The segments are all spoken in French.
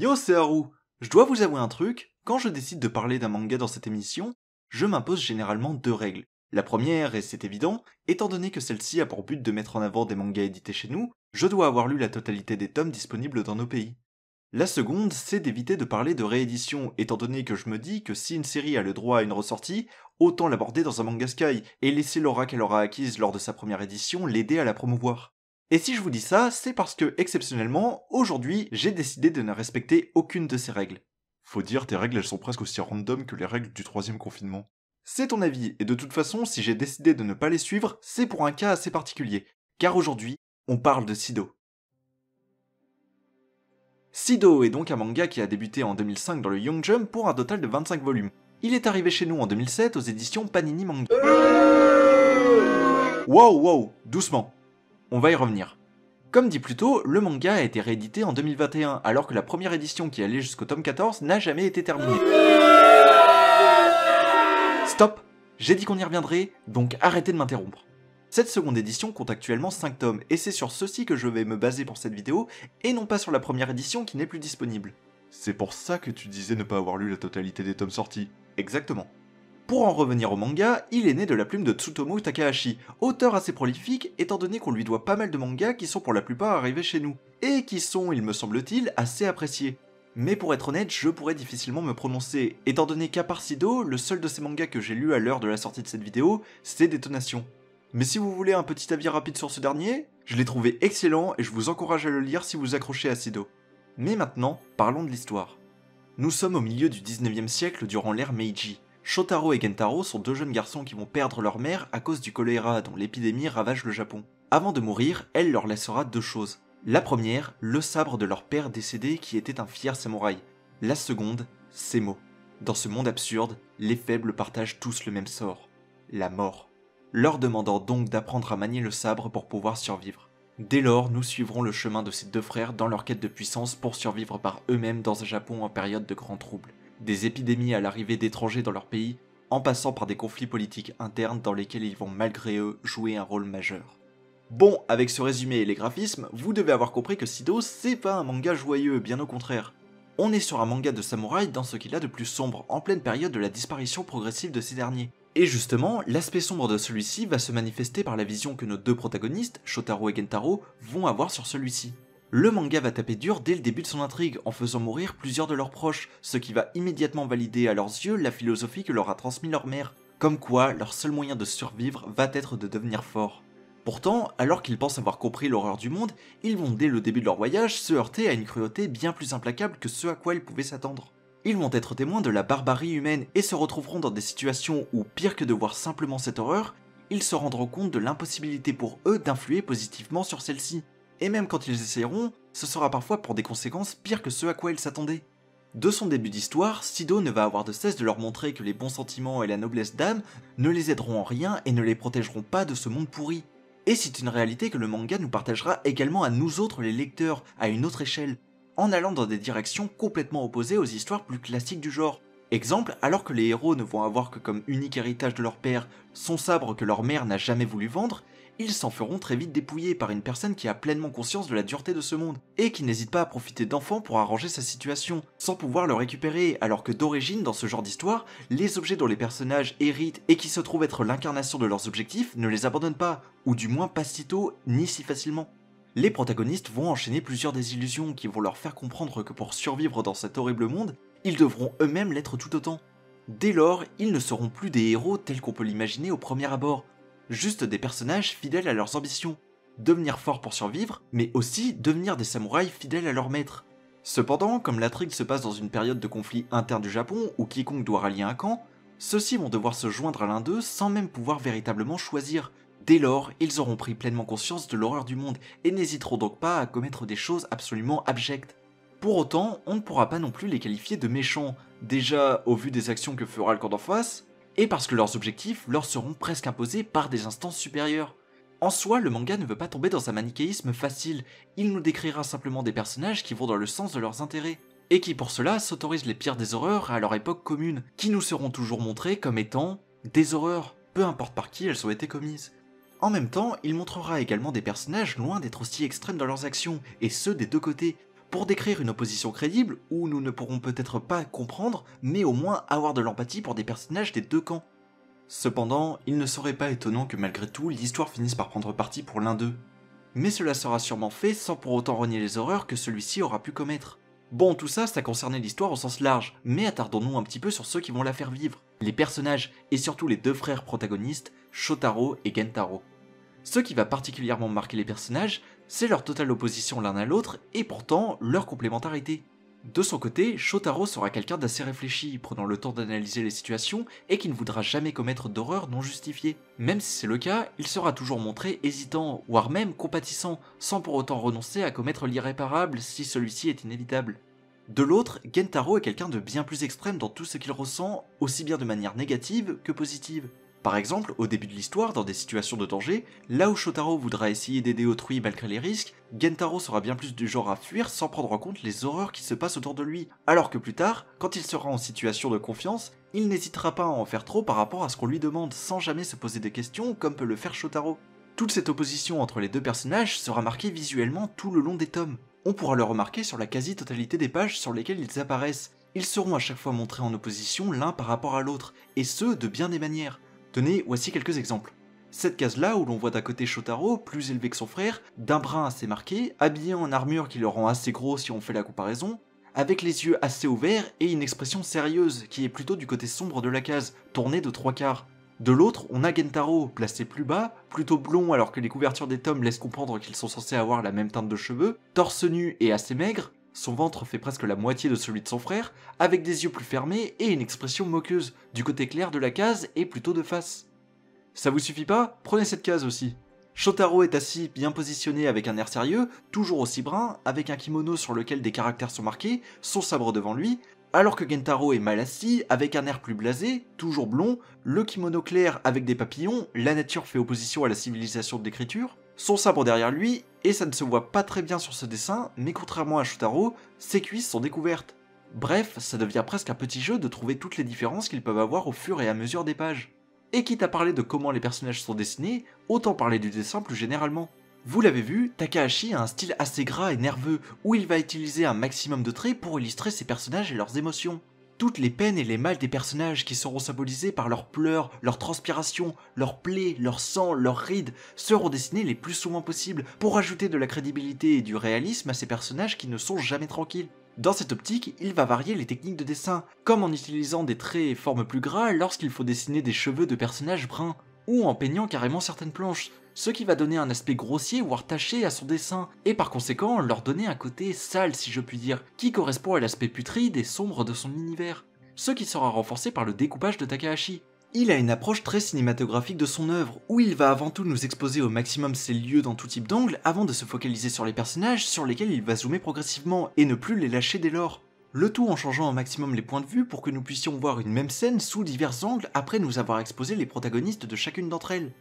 Yo, c'est Haru. Je dois vous avouer un truc, quand je décide de parler d'un manga dans cette émission, je m'impose généralement deux règles. La première, et c'est évident, étant donné que celle-ci a pour but de mettre en avant des mangas édités chez nous, je dois avoir lu la totalité des tomes disponibles dans nos pays. La seconde, c'est d'éviter de parler de réédition, étant donné que je me dis que si une série a le droit à une ressortie, autant l'aborder dans un manga Sky, et laisser l'aura qu'elle aura acquise lors de sa première édition l'aider à la promouvoir. Et si je vous dis ça, c'est parce que, exceptionnellement, aujourd'hui, j'ai décidé de ne respecter aucune de ces règles. Faut dire, tes règles elles sont presque aussi random que les règles du troisième confinement. C'est ton avis, et de toute façon, si j'ai décidé de ne pas les suivre, c'est pour un cas assez particulier. Car aujourd'hui, on parle de Sido. Sido est donc un manga qui a débuté en 2005 dans le Young Jump pour un total de 25 volumes. Il est arrivé chez nous en 2007 aux éditions Panini Manga. Wow, doucement. On va y revenir. Comme dit plus tôt, le manga a été réédité en 2021, alors que la première édition qui allait jusqu'au tome 14 n'a jamais été terminée. Stop! J'ai dit qu'on y reviendrait, donc arrêtez de m'interrompre. Cette seconde édition compte actuellement 5 tomes, et c'est sur ceux-ci que je vais me baser pour cette vidéo, et non pas sur la première édition qui n'est plus disponible. C'est pour ça que tu disais ne pas avoir lu la totalité des tomes sortis. Exactement. Pour en revenir au manga, il est né de la plume de Tsutomu Takahashi, auteur assez prolifique étant donné qu'on lui doit pas mal de mangas qui sont pour la plupart arrivés chez nous, et qui sont, il me semble-t-il, assez appréciés. Mais pour être honnête, je pourrais difficilement me prononcer, étant donné qu'à part Sido, le seul de ces mangas que j'ai lu à l'heure de la sortie de cette vidéo, c'est Détonation. Mais si vous voulez un petit avis rapide sur ce dernier, je l'ai trouvé excellent et je vous encourage à le lire si vous accrochez à Sido. Mais maintenant, parlons de l'histoire. Nous sommes au milieu du 19e siècle durant l'ère Meiji. Shotaro et Gentaro sont deux jeunes garçons qui vont perdre leur mère à cause du choléra dont l'épidémie ravage le Japon. Avant de mourir, elle leur laissera deux choses. La première, le sabre de leur père décédé qui était un fier samouraï. La seconde, ces mots. Dans ce monde absurde, les faibles partagent tous le même sort, la mort. Leur demandant donc d'apprendre à manier le sabre pour pouvoir survivre. Dès lors, nous suivrons le chemin de ces deux frères dans leur quête de puissance pour survivre par eux-mêmes dans un Japon en période de grands troubles. Des épidémies à l'arrivée d'étrangers dans leur pays, en passant par des conflits politiques internes dans lesquels ils vont malgré eux jouer un rôle majeur. Bon, avec ce résumé et les graphismes, vous devez avoir compris que Sido c'est pas un manga joyeux, bien au contraire. On est sur un manga de samouraï dans ce qu'il a de plus sombre, en pleine période de la disparition progressive de ces derniers. Et justement, l'aspect sombre de celui-ci va se manifester par la vision que nos deux protagonistes, Shotaro et Gentaro, vont avoir sur celui-ci. Le manga va taper dur dès le début de son intrigue, en faisant mourir plusieurs de leurs proches, ce qui va immédiatement valider à leurs yeux la philosophie que leur a transmis leur mère, comme quoi leur seul moyen de survivre va être de devenir fort. Pourtant, alors qu'ils pensent avoir compris l'horreur du monde, ils vont dès le début de leur voyage se heurter à une cruauté bien plus implacable que ce à quoi ils pouvaient s'attendre. Ils vont être témoins de la barbarie humaine et se retrouveront dans des situations où, pire que de voir simplement cette horreur, ils se rendront compte de l'impossibilité pour eux d'influer positivement sur celle-ci. Et même quand ils essayeront, ce sera parfois pour des conséquences pires que ce à quoi ils s'attendaient. De son début d'histoire, Sido ne va avoir de cesse de leur montrer que les bons sentiments et la noblesse d'âme ne les aideront en rien et ne les protégeront pas de ce monde pourri. Et c'est une réalité que le manga nous partagera également à nous autres les lecteurs, à une autre échelle, en allant dans des directions complètement opposées aux histoires plus classiques du genre. Exemple, alors que les héros ne vont avoir que comme unique héritage de leur père son sabre que leur mère n'a jamais voulu vendre, ils s'en feront très vite dépouiller par une personne qui a pleinement conscience de la dureté de ce monde, et qui n'hésite pas à profiter d'enfants pour arranger sa situation, sans pouvoir le récupérer, alors que d'origine, dans ce genre d'histoire, les objets dont les personnages héritent et qui se trouvent être l'incarnation de leurs objectifs ne les abandonnent pas, ou du moins pas si tôt, ni si facilement. Les protagonistes vont enchaîner plusieurs désillusions qui vont leur faire comprendre que pour survivre dans cet horrible monde, ils devront eux-mêmes l'être tout autant. Dès lors, ils ne seront plus des héros tels qu'on peut l'imaginer au premier abord, juste des personnages fidèles à leurs ambitions, devenir forts pour survivre, mais aussi devenir des samouraïs fidèles à leur maître. Cependant, comme l'intrigue se passe dans une période de conflit interne du Japon où quiconque doit rallier un camp, ceux-ci vont devoir se joindre à l'un d'eux sans même pouvoir véritablement choisir. Dès lors, ils auront pris pleinement conscience de l'horreur du monde et n'hésiteront donc pas à commettre des choses absolument abjectes. Pour autant, on ne pourra pas non plus les qualifier de méchants, déjà au vu des actions que fera le camp d'en face, et parce que leurs objectifs leur seront presque imposés par des instances supérieures. En soi, le manga ne veut pas tomber dans un manichéisme facile, il nous décrira simplement des personnages qui vont dans le sens de leurs intérêts, et qui pour cela s'autorisent les pires des horreurs à leur époque commune, qui nous seront toujours montrées comme étant des horreurs, peu importe par qui elles ont été commises. En même temps, il montrera également des personnages loin d'être aussi extrêmes dans leurs actions, et ceux des deux côtés, pour décrire une opposition crédible où nous ne pourrons peut-être pas comprendre, mais au moins avoir de l'empathie pour des personnages des deux camps. Cependant, il ne serait pas étonnant que malgré tout, l'histoire finisse par prendre parti pour l'un d'eux. Mais cela sera sûrement fait sans pour autant renier les horreurs que celui-ci aura pu commettre. Bon, tout ça, ça concernait l'histoire au sens large, mais attardons-nous un petit peu sur ceux qui vont la faire vivre. Les personnages, et surtout les deux frères protagonistes, Shotaro et Gentaro. Ce qui va particulièrement marquer les personnages, c'est leur totale opposition l'un à l'autre, et pourtant leur complémentarité. De son côté, Shotaro sera quelqu'un d'assez réfléchi, prenant le temps d'analyser les situations et qui ne voudra jamais commettre d'horreur non justifiée. Même si c'est le cas, il sera toujours montré hésitant, voire même compatissant, sans pour autant renoncer à commettre l'irréparable si celui-ci est inévitable. De l'autre, Gentaro est quelqu'un de bien plus extrême dans tout ce qu'il ressent, aussi bien de manière négative que positive. Par exemple, au début de l'histoire, dans des situations de danger, là où Shotaro voudra essayer d'aider autrui malgré les risques, Gentaro sera bien plus du genre à fuir sans prendre en compte les horreurs qui se passent autour de lui, alors que plus tard, quand il sera en situation de confiance, il n'hésitera pas à en faire trop par rapport à ce qu'on lui demande sans jamais se poser de questions comme peut le faire Shotaro. Toute cette opposition entre les deux personnages sera marquée visuellement tout le long des tomes. On pourra le remarquer sur la quasi-totalité des pages sur lesquelles ils apparaissent. Ils seront à chaque fois montrés en opposition l'un par rapport à l'autre, et ce de bien des manières. Tenez, voici quelques exemples. Cette case-là où l'on voit d'un côté Shotaro, plus élevé que son frère, d'un brin assez marqué, habillé en armure qui le rend assez gros si on fait la comparaison, avec les yeux assez ouverts et une expression sérieuse qui est plutôt du côté sombre de la case, tournée de 3/4. De l'autre, on a Gentaro, placé plus bas, plutôt blond alors que les couvertures des tomes laissent comprendre qu'ils sont censés avoir la même teinte de cheveux, torse nu et assez maigre, son ventre fait presque la moitié de celui de son frère, avec des yeux plus fermés et une expression moqueuse, du côté clair de la case et plutôt de face. Ça vous suffit pas? Prenez cette case aussi. Shotaro est assis, bien positionné avec un air sérieux, toujours aussi brun, avec un kimono sur lequel des caractères sont marqués, son sabre devant lui, alors que Gentaro est mal assis, avec un air plus blasé, toujours blond, le kimono clair avec des papillons, la nature fait opposition à la civilisation de l'écriture, son sabre derrière lui, et ça ne se voit pas très bien sur ce dessin, mais contrairement à Shotaro, ses cuisses sont découvertes. Bref, ça devient presque un petit jeu de trouver toutes les différences qu'ils peuvent avoir au fur et à mesure des pages. Et quitte à parler de comment les personnages sont dessinés, autant parler du dessin plus généralement. Vous l'avez vu, Takahashi a un style assez gras et nerveux, où il va utiliser un maximum de traits pour illustrer ses personnages et leurs émotions. Toutes les peines et les mal des personnages qui seront symbolisés par leurs pleurs, leurs transpirations, leurs plaies, leur sang, leurs rides, seront dessinés les plus souvent possible pour ajouter de la crédibilité et du réalisme à ces personnages qui ne sont jamais tranquilles. Dans cette optique, il va varier les techniques de dessin, comme en utilisant des traits et formes plus gras lorsqu'il faut dessiner des cheveux de personnages bruns, ou en peignant carrément certaines planches, ce qui va donner un aspect grossier voire taché à son dessin, et par conséquent leur donner un côté sale si je puis dire, qui correspond à l'aspect putride et sombre de son univers, ce qui sera renforcé par le découpage de Takahashi. Il a une approche très cinématographique de son œuvre, où il va avant tout nous exposer au maximum ses lieux dans tout type d'angle avant de se focaliser sur les personnages sur lesquels il va zoomer progressivement et ne plus les lâcher dès lors. Le tout en changeant au maximum les points de vue pour que nous puissions voir une même scène sous divers angles après nous avoir exposé les protagonistes de chacune d'entre elles.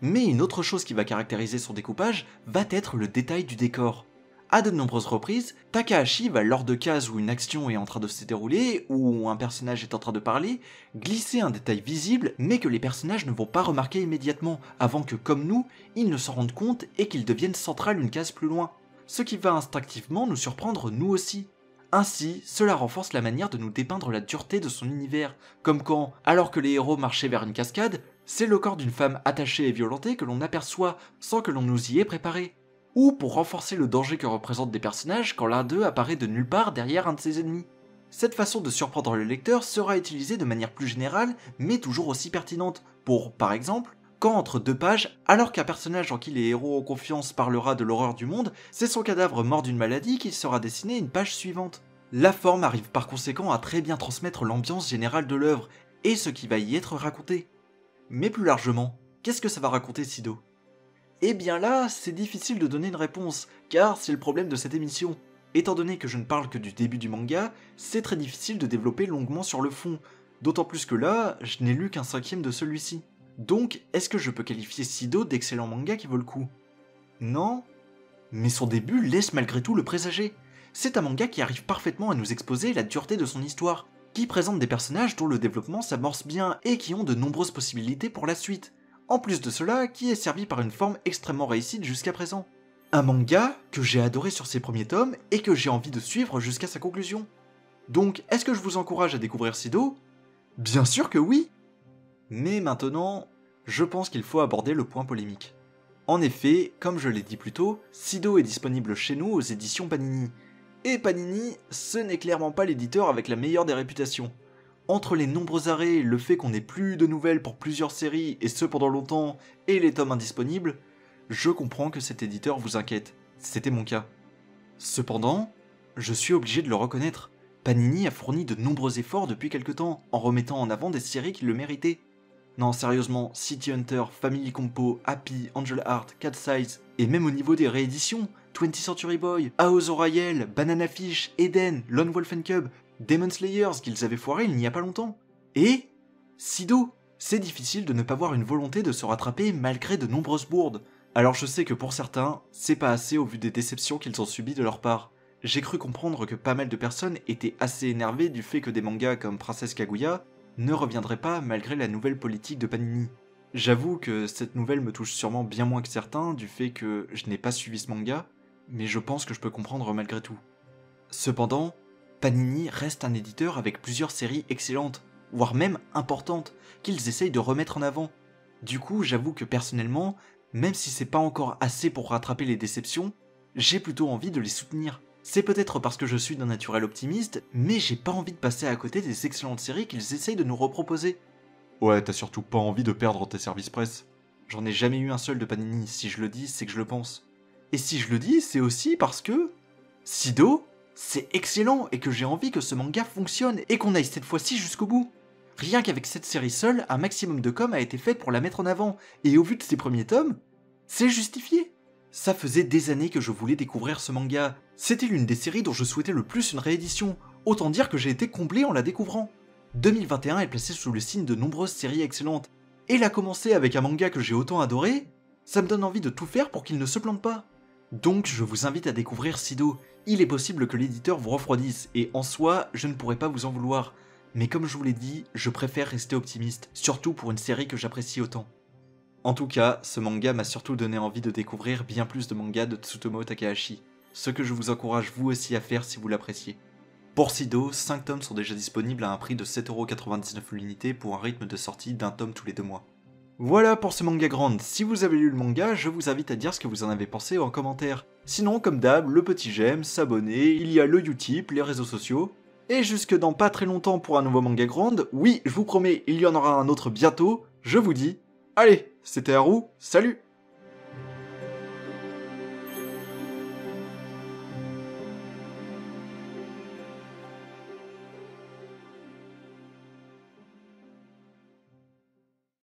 Mais une autre chose qui va caractériser son découpage va être le détail du décor. À de nombreuses reprises, Takahashi va, lors de cases où une action est en train de se dérouler, ou où un personnage est en train de parler, glisser un détail visible mais que les personnages ne vont pas remarquer immédiatement, avant que, comme nous, ils ne s'en rendent compte et qu'ils deviennent central une case plus loin. Ce qui va instinctivement nous surprendre nous aussi. Ainsi, cela renforce la manière de nous dépeindre la dureté de son univers, comme quand, alors que les héros marchaient vers une cascade, c'est le corps d'une femme attachée et violentée que l'on aperçoit sans que l'on nous y ait préparé. Ou pour renforcer le danger que représentent des personnages quand l'un d'eux apparaît de nulle part derrière un de ses ennemis. Cette façon de surprendre le lecteur sera utilisée de manière plus générale, mais toujours aussi pertinente, pour, par exemple, quand entre deux pages, alors qu'un personnage en qui les héros ont confiance parlera de l'horreur du monde, c'est son cadavre mort d'une maladie qui sera dessiné une page suivante. La forme arrive par conséquent à très bien transmettre l'ambiance générale de l'œuvre, et ce qui va y être raconté. Mais plus largement, qu'est-ce que ça va raconter Sido ? Eh bien là, c'est difficile de donner une réponse, car c'est le problème de cette émission. Étant donné que je ne parle que du début du manga, c'est très difficile de développer longuement sur le fond, d'autant plus que là, je n'ai lu qu'un cinquième de celui-ci. Donc, est-ce que je peux qualifier Sido d'excellent manga qui vaut le coup? Non. Mais son début laisse malgré tout le présager. C'est un manga qui arrive parfaitement à nous exposer la dureté de son histoire, qui présente des personnages dont le développement s'amorce bien et qui ont de nombreuses possibilités pour la suite. En plus de cela, qui est servi par une forme extrêmement réussie jusqu'à présent. Un manga que j'ai adoré sur ses premiers tomes et que j'ai envie de suivre jusqu'à sa conclusion. Donc, est-ce que je vous encourage à découvrir Sido? Bien sûr que oui! Mais maintenant, je pense qu'il faut aborder le point polémique. En effet, comme je l'ai dit plus tôt, Sido est disponible chez nous aux éditions Panini. Et Panini, ce n'est clairement pas l'éditeur avec la meilleure des réputations. Entre les nombreux arrêts, le fait qu'on n'ait plus de nouvelles pour plusieurs séries, et ce pendant longtemps, et les tomes indisponibles, je comprends que cet éditeur vous inquiète. C'était mon cas. Cependant, je suis obligé de le reconnaître. Panini a fourni de nombreux efforts depuis quelque temps, en remettant en avant des séries qui le méritaient. Non, sérieusement, City Hunter, Family Compo, Happy, Angel Heart, Cat Size, et même au niveau des rééditions, 20th Century Boy, Aozo Royale, Banana Fish, Eden, Lone Wolf and Cub, Demon Slayers qu'ils avaient foiré il n'y a pas longtemps. Et Sido, c'est difficile de ne pas voir une volonté de se rattraper malgré de nombreuses bourdes. Alors je sais que pour certains, c'est pas assez au vu des déceptions qu'ils ont subies de leur part. J'ai cru comprendre que pas mal de personnes étaient assez énervées du fait que des mangas comme Princesse Kaguya ne reviendraient pas malgré la nouvelle politique de Panini. J'avoue que cette nouvelle me touche sûrement bien moins que certains du fait que je n'ai pas suivi ce manga, mais je pense que je peux comprendre malgré tout. Cependant, Panini reste un éditeur avec plusieurs séries excellentes, voire même importantes, qu'ils essayent de remettre en avant. Du coup, j'avoue que personnellement, même si c'est pas encore assez pour rattraper les déceptions, j'ai plutôt envie de les soutenir. C'est peut-être parce que je suis d'un naturel optimiste, mais j'ai pas envie de passer à côté des excellentes séries qu'ils essayent de nous reproposer. Ouais, t'as surtout pas envie de perdre tes services presse. J'en ai jamais eu un seul de Panini, si je le dis, c'est que je le pense. Et si je le dis, c'est aussi parce que Sido, c'est excellent et que j'ai envie que ce manga fonctionne et qu'on aille cette fois-ci jusqu'au bout. Rien qu'avec cette série seule, un maximum de com a été fait pour la mettre en avant, et au vu de ses premiers tomes, c'est justifié. Ça faisait des années que je voulais découvrir ce manga. C'était l'une des séries dont je souhaitais le plus une réédition. Autant dire que j'ai été comblé en la découvrant. 2021 est placé sous le signe de nombreuses séries excellentes. Et la commencer avec un manga que j'ai autant adoré, ça me donne envie de tout faire pour qu'il ne se plante pas. Donc je vous invite à découvrir Sido. Il est possible que l'éditeur vous refroidisse, et en soi, je ne pourrais pas vous en vouloir. Mais comme je vous l'ai dit, je préfère rester optimiste, surtout pour une série que j'apprécie autant. En tout cas, ce manga m'a surtout donné envie de découvrir bien plus de mangas de Tsutomu Takahashi, ce que je vous encourage vous aussi à faire si vous l'appréciez. Pour Sido, 5 tomes sont déjà disponibles à un prix de 7,99€ l'unité pour un rythme de sortie d'un tome tous les 2 mois. Voilà pour ce manga grand. Si vous avez lu le manga, je vous invite à dire ce que vous en avez pensé en commentaire. Sinon, comme d'hab, le petit j'aime, s'abonner, il y a le Utip, les réseaux sociaux. Et jusque dans pas très longtemps pour un nouveau manga grand, oui, je vous promets, il y en aura un autre bientôt, je vous dis, allez, c'était Haru, salut!